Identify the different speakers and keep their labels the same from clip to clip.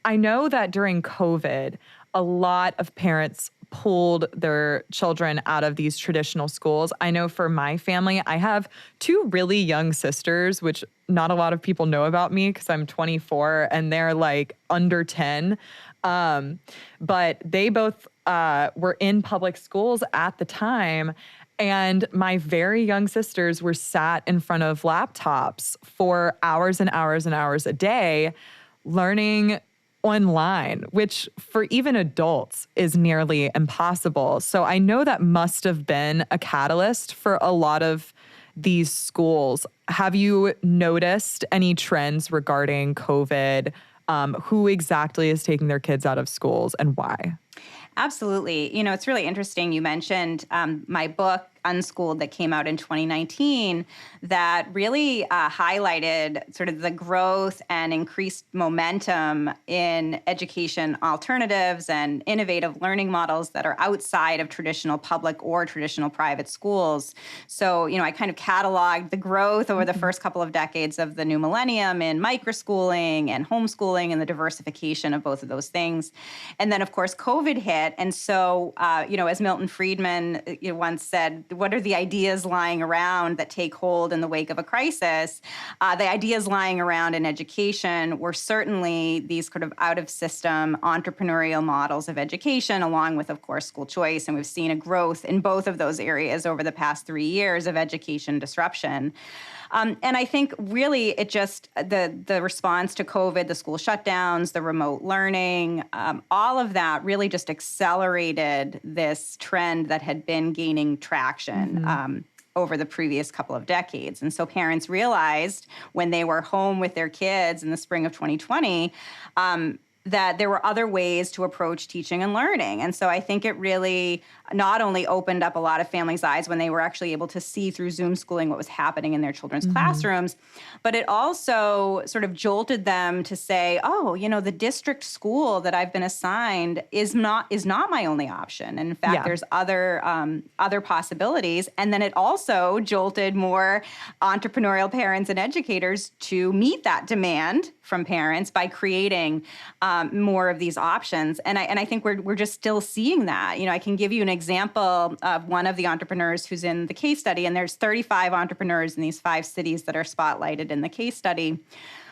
Speaker 1: I know that during COVID, a lot of parents pulled their children out of these traditional schools. I know for my family, I have two really young sisters, which not a lot of people know about me because I'm 24 and they're like under 10. Um, but they both were in public schools at the time. And my very young sisters were sat in front of laptops for hours and hours and hours a day learning online, which for even adults is nearly impossible. So I know that must have been a catalyst for a lot of these schools. Have you noticed any trends regarding COVID? Who exactly is taking their kids out of schools and why?
Speaker 2: Absolutely. It's really interesting. You mentioned my book, Unschooled, that came out in 2019, that really highlighted sort of the growth and increased momentum in education alternatives and innovative learning models that are outside of traditional public or traditional private schools. So, I kind of cataloged the growth over the
Speaker 1: Mhm.
Speaker 2: first couple of decades of the new millennium in microschooling and homeschooling and the diversification of both of those things. And then, of course, COVID hit. And so, as Milton Friedman once said, what are the ideas lying around that take hold in the wake of a crisis? The ideas lying around in education were certainly these sort of out of system entrepreneurial models of education, along with, of course, school choice. And we've seen a growth in both of those areas over the past 3 years of education disruption. And I think really it just the response to COVID, the school shutdowns, the remote learning, all of that really just accelerated this trend that had been gaining traction.
Speaker 1: Mhm.
Speaker 2: Over the previous couple of decades. And so parents realized when they were home with their kids in the spring of 2020, that there were other ways to approach teaching and learning. And so I think it really not only opened up a lot of families' eyes when they were actually able to see through Zoom schooling what was happening in their children's
Speaker 1: Mhm.
Speaker 2: classrooms, but it also sort of jolted them to say, oh, the district school that I've been assigned is not my only option. And in fact,
Speaker 1: Yeah.
Speaker 2: there's other possibilities. And then it also jolted more entrepreneurial parents and educators to meet that demand from parents by creating more of these options. And I think we're just still seeing that. I can give you an example of one of the entrepreneurs who's in the case study, and there's 35 entrepreneurs in these 5 cities that are spotlighted in the case study.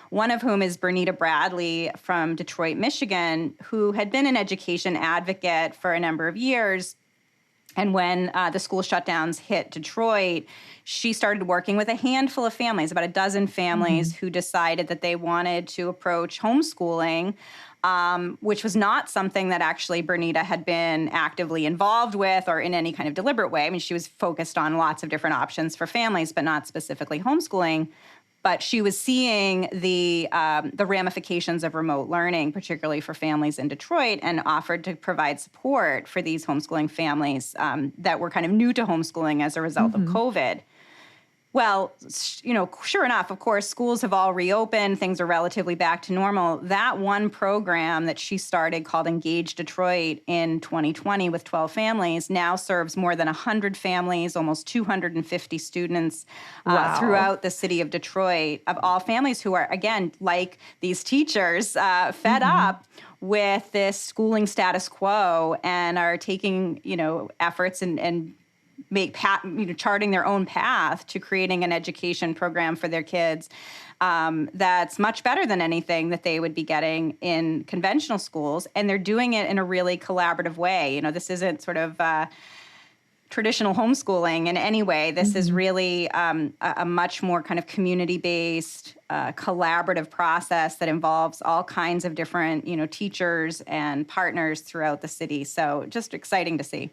Speaker 2: One of whom is Bernita Bradley from Detroit, Michigan, who had been an education advocate for a number of years. And when the school shutdowns hit Detroit, she started working with a handful of families, about a dozen families,
Speaker 1: Mhm.
Speaker 2: who decided that they wanted to approach homeschooling, which was not something that actually Bernita had been actively involved with or in any kind of deliberate way. I mean, she was focused on lots of different options for families, but not specifically homeschooling. But she was seeing the ramifications of remote learning, particularly for families in Detroit, and offered to provide support for these homeschooling families that were kind of new to homeschooling as a result of
Speaker 1: Mhm.
Speaker 2: COVID. Well, sure enough, of course, schools have all reopened. Things are relatively back to normal. That one program that she started called Engage Detroit in 2020 with 12 families now serves more than 100 families, almost 250 students
Speaker 1: Wow.
Speaker 2: throughout the city of Detroit, of all families who are, again, like these teachers, fed
Speaker 1: Mhm.
Speaker 2: up with this schooling status quo and are taking, efforts and charting their own path to creating an education program for their kids that's much better than anything that they would be getting in conventional schools. And they're doing it in a really collaborative way. This isn't sort of traditional homeschooling in any way. This is
Speaker 1: Mhm.
Speaker 2: really a much more kind of community-based, collaborative process that involves all kinds of different, teachers and partners throughout the city. So just exciting to see.